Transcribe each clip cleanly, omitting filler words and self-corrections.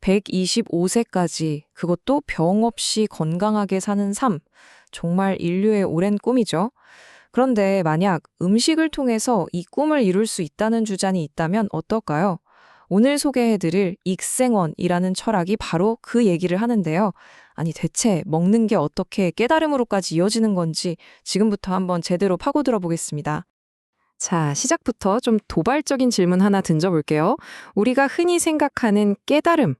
125세까지, 그것도 병 없이 건강하게 사는 삶. 정말 인류의 오랜 꿈이죠. 그런데 만약 음식을 통해서 이 꿈을 이룰 수 있다는 주장이 있다면 어떨까요? 오늘 소개해드릴 익생원이라는 철학이 바로 그 얘기를 하는데요. 아니, 대체 먹는 게 어떻게 깨달음으로까지 이어지는 건지 지금부터 한번 제대로 파고들어 보겠습니다. 자, 시작부터 좀 도발적인 질문 하나 던져볼게요. 우리가 흔히 생각하는 깨달음,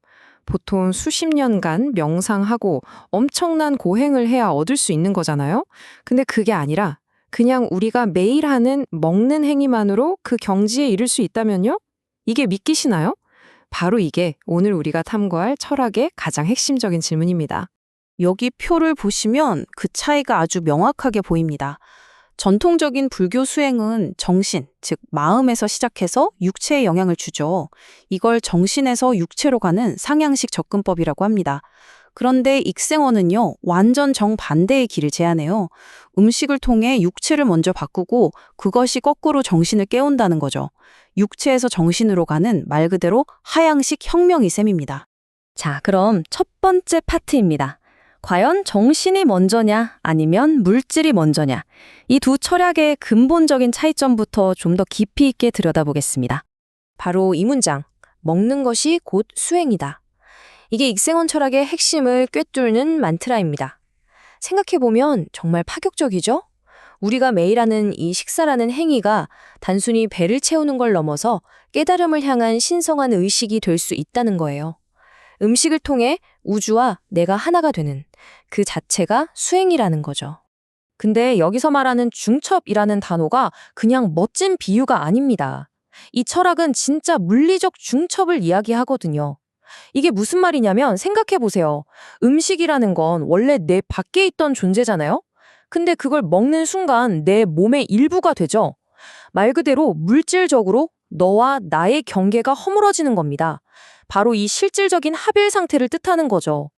보통 수십 년간 명상하고 엄청난 고행을 해야 얻을 수 있는 거잖아요. 근데 그게 아니라 그냥 우리가 매일 하는 먹는 행위만으로 그 경지에 이를 수 있다면요? 이게 믿기시나요? 바로 이게 오늘 우리가 탐구할 철학의 가장 핵심적인 질문입니다. 여기 표를 보시면 그 차이가 아주 명확하게 보입니다. 전통적인 불교 수행은 정신, 즉 마음에서 시작해서 육체에 영향을 주죠. 이걸 정신에서 육체로 가는 상향식 접근법이라고 합니다. 그런데 익생원은요, 완전 정반대의 길을 제안해요. 음식을 통해 육체를 먼저 바꾸고 그것이 거꾸로 정신을 깨운다는 거죠. 육체에서 정신으로 가는 말 그대로 하향식 혁명이 셈입니다. 자, 그럼 첫 번째 파트입니다. 과연 정신이 먼저냐 아니면 물질이 먼저냐? 이 두 철학의 근본적인 차이점부터 좀 더 깊이 있게 들여다보겠습니다. 바로 이 문장, 먹는 것이 곧 수행이다. 이게 익생원 철학의 핵심을 꿰뚫는 만트라입니다. 생각해보면 정말 파격적이죠? 우리가 매일 하는 이 식사라는 행위가 단순히 배를 채우는 걸 넘어서 깨달음을 향한 신성한 의식이 될 수 있다는 거예요. 음식을 통해 우주와 내가 하나가 되는 그 자체가 수행이라는 거죠. 근데 여기서 말하는 중첩이라는 단어가 그냥 멋진 비유가 아닙니다. 이 철학은 진짜 물리적 중첩을 이야기하거든요. 이게 무슨 말이냐면 생각해보세요. 음식이라는 건 원래 내 밖에 있던 존재잖아요? 근데 그걸 먹는 순간 내 몸의 일부가 되죠. 말 그대로 물질적으로 너와 나의 경계가 허물어지는 겁니다. 바로 이 실질적인 합일 상태를 뜻하는 거죠.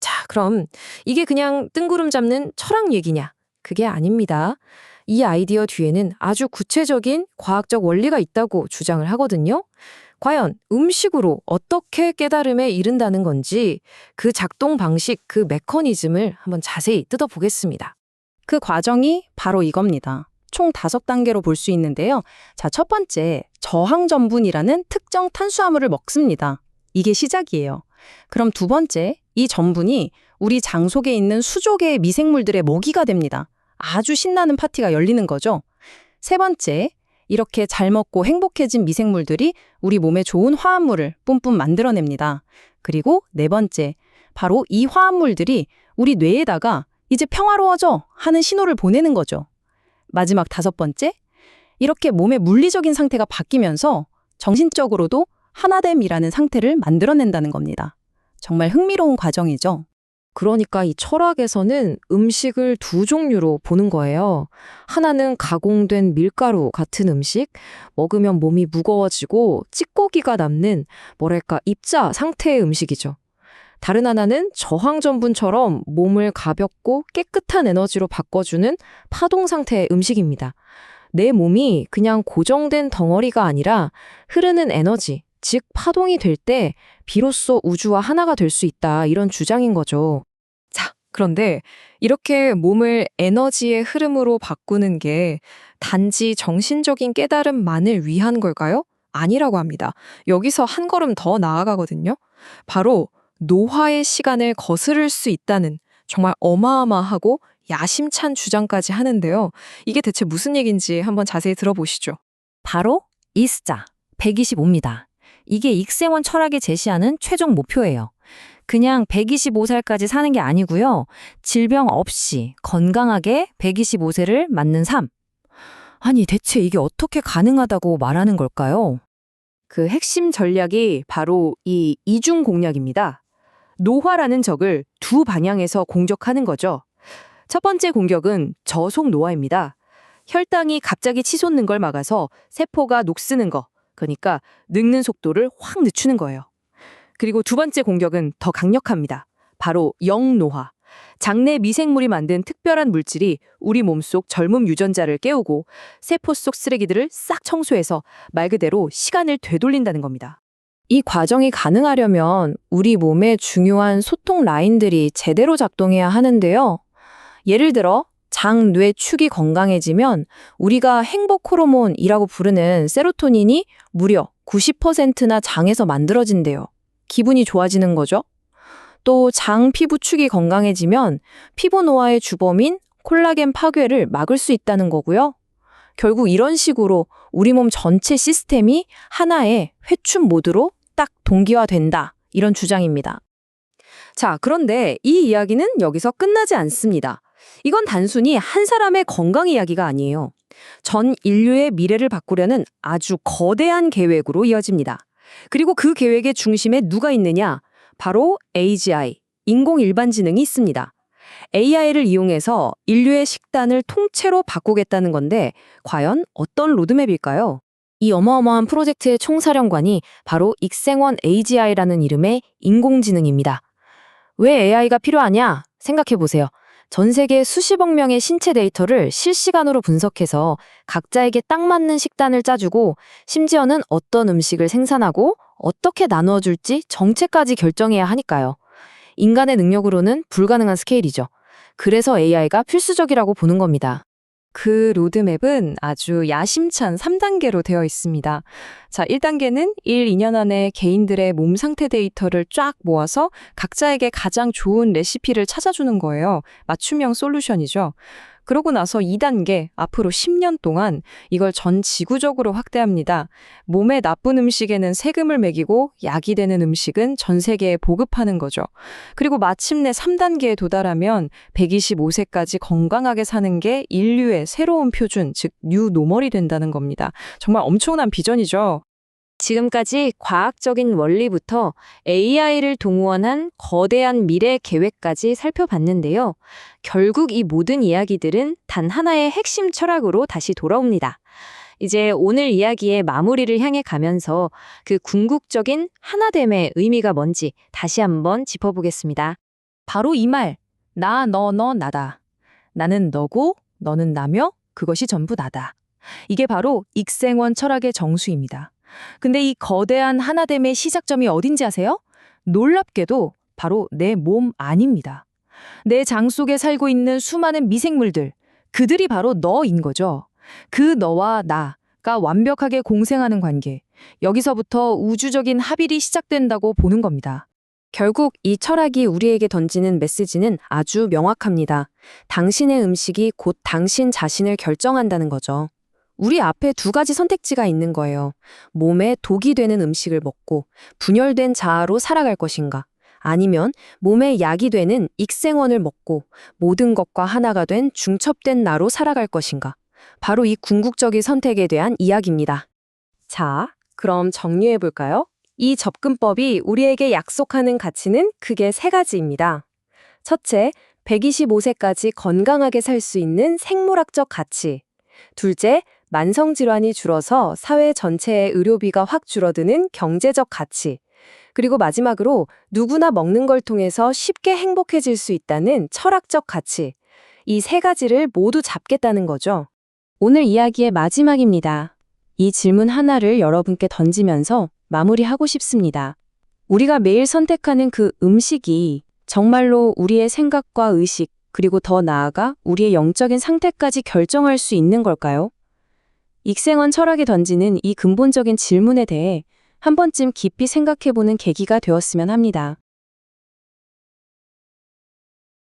자, 그럼 이게 그냥 뜬구름 잡는 철학 얘기냐? 그게 아닙니다. 이 아이디어 뒤에는 아주 구체적인 과학적 원리가 있다고 주장을 하거든요. 과연 음식으로 어떻게 깨달음에 이른다는 건지 그 작동 방식, 그 메커니즘을 한번 자세히 뜯어보겠습니다. 그 과정이 바로 이겁니다. 총 5단계로 볼 수 있는데요. 자, 첫 번째, 저항전분이라는 특정 탄수화물을 먹습니다. 이게 시작이에요. 그럼 두 번째, 이 전분이 우리 장 속에 있는 수조 개의 미생물들의 먹이가 됩니다. 아주 신나는 파티가 열리는 거죠. 세 번째, 이렇게 잘 먹고 행복해진 미생물들이 우리 몸에 좋은 화합물을 뿜뿜 만들어냅니다. 그리고 네 번째, 바로 이 화합물들이 우리 뇌에다가 이제 평화로워져 하는 신호를 보내는 거죠. 마지막 5번째, 이렇게 몸의 물리적인 상태가 바뀌면서 정신적으로도 하나됨이라는 상태를 만들어낸다는 겁니다. 정말 흥미로운 과정이죠. 그러니까 이 철학에서는 음식을 두 종류로 보는 거예요. 하나는 가공된 밀가루 같은 음식, 먹으면 몸이 무거워지고 찌꺼기가 남는 뭐랄까 입자 상태의 음식이죠. 다른 하나는 저항전분처럼 몸을 가볍고 깨끗한 에너지로 바꿔주는 파동 상태의 음식입니다. 내 몸이 그냥 고정된 덩어리가 아니라 흐르는 에너지, 즉 파동이 될 때 비로소 우주와 하나가 될 수 있다, 이런 주장인 거죠. 자, 그런데 이렇게 몸을 에너지의 흐름으로 바꾸는 게 단지 정신적인 깨달음만을 위한 걸까요? 아니라고 합니다. 여기서 한 걸음 더 나아가거든요. 바로 노화의 시간을 거스를 수 있다는 정말 어마어마하고 야심찬 주장까지 하는데요. 이게 대체 무슨 얘기인지 한번 자세히 들어보시죠. 바로 이 숫자, 125입니다. 이게 익생원 철학이 제시하는 최종 목표예요. 그냥 125살까지 사는 게 아니고요. 질병 없이 건강하게 125세를 맞는 삶. 아니, 대체 이게 어떻게 가능하다고 말하는 걸까요? 그 핵심 전략이 바로 이 이중 공략입니다. 노화라는 적을 두 방향에서 공격하는 거죠. 첫 번째 공격은 저속 노화입니다. 혈당이 갑자기 치솟는 걸 막아서 세포가 녹쓰는 거, 그러니까 늙는 속도를 확 늦추는 거예요. 그리고 두 번째 공격은 더 강력합니다. 바로 영노화. 장내 미생물이 만든 특별한 물질이 우리 몸속 젊음 유전자를 깨우고 세포 속 쓰레기들을 싹 청소해서 말 그대로 시간을 되돌린다는 겁니다. 이 과정이 가능하려면 우리 몸의 중요한 소통 라인들이 제대로 작동해야 하는데요. 예를 들어 장, 뇌 축이 건강해지면 우리가 행복 호르몬이라고 부르는 세로토닌이 무려 90%나 장에서 만들어진대요. 기분이 좋아지는 거죠. 또 장, 피부 축이 건강해지면 피부 노화의 주범인 콜라겐 파괴를 막을 수 있다는 거고요. 결국 이런 식으로 우리 몸 전체 시스템이 하나의 회춘 모드로 딱 동기화된다. 이런 주장입니다. 자, 그런데 이 이야기는 여기서 끝나지 않습니다. 이건 단순히 한 사람의 건강 이야기가 아니에요. 전 인류의 미래를 바꾸려는 아주 거대한 계획으로 이어집니다. 그리고 그 계획의 중심에 누가 있느냐? 바로 AGI, 인공일반지능이 있습니다. AI를 이용해서 인류의 식단을 통째로 바꾸겠다는 건데 과연 어떤 로드맵일까요? 이 어마어마한 프로젝트의 총사령관이 바로 익생원 AGI라는 이름의 인공지능입니다. 왜 AI가 필요하냐? 생각해보세요. 전 세계 수십억 명의 신체 데이터를 실시간으로 분석해서 각자에게 딱 맞는 식단을 짜주고 심지어는 어떤 음식을 생산하고 어떻게 나누어 줄지 정책까지 결정해야 하니까요. 인간의 능력으로는 불가능한 스케일이죠. 그래서 AI가 필수적이라고 보는 겁니다. 그 로드맵은 아주 야심찬 3단계로 되어 있습니다. 자, 1단계는 1, 2년 안에 개인들의 몸 상태 데이터를 쫙 모아서 각자에게 가장 좋은 레시피를 찾아주는 거예요. 맞춤형 솔루션이죠. 그러고 나서 2단계, 앞으로 10년 동안 이걸 전 지구적으로 확대합니다. 몸에 나쁜 음식에는 세금을 매기고 약이 되는 음식은 전 세계에 보급하는 거죠. 그리고 마침내 3단계에 도달하면 125세까지 건강하게 사는 게 인류의 새로운 표준, 즉 뉴 노멀이 된다는 겁니다. 정말 엄청난 비전이죠. 지금까지 과학적인 원리부터 AI를 동원한 거대한 미래 계획까지 살펴봤는데요. 결국 이 모든 이야기들은 단 하나의 핵심 철학으로 다시 돌아옵니다. 이제 오늘 이야기의 마무리를 향해 가면서 그 궁극적인 하나됨의 의미가 뭔지 다시 한번 짚어보겠습니다. 바로 이 말, 나, 너, 나다. 나는 너고 너는 나며 그것이 전부 나다. 이게 바로 익생원 철학의 정수입니다. 근데 이 거대한 하나됨의 시작점이 어딘지 아세요? 놀랍게도 바로 내 몸 안입니다. 내 장 속에 살고 있는 수많은 미생물들, 그들이 바로 너인 거죠. 그 너와 나가 완벽하게 공생하는 관계, 여기서부터 우주적인 합일이 시작된다고 보는 겁니다. 결국 이 철학이 우리에게 던지는 메시지는 아주 명확합니다. 당신의 음식이 곧 당신 자신을 결정한다는 거죠. 우리 앞에 두 가지 선택지가 있는 거예요. 몸에 독이 되는 음식을 먹고 분열된 자아로 살아갈 것인가? 아니면 몸에 약이 되는 익생원을 먹고 모든 것과 하나가 된 중첩된 나로 살아갈 것인가? 바로 이 궁극적인 선택에 대한 이야기입니다. 자, 그럼 정리해 볼까요? 이 접근법이 우리에게 약속하는 가치는 크게 세 가지입니다. 첫째, 125세까지 건강하게 살 수 있는 생물학적 가치. 둘째, 만성질환이 줄어서 사회 전체의 의료비가 확 줄어드는 경제적 가치. 그리고 마지막으로 누구나 먹는 걸 통해서 쉽게 행복해질 수 있다는 철학적 가치. 이 세 가지를 모두 잡겠다는 거죠. 오늘 이야기의 마지막입니다. 이 질문 하나를 여러분께 던지면서 마무리하고 싶습니다. 우리가 매일 선택하는 그 음식이 정말로 우리의 생각과 의식, 그리고 더 나아가 우리의 영적인 상태까지 결정할 수 있는 걸까요? 익생원 철학이 던지는 이 근본적인 질문에 대해 한 번쯤 깊이 생각해보는 계기가 되었으면 합니다.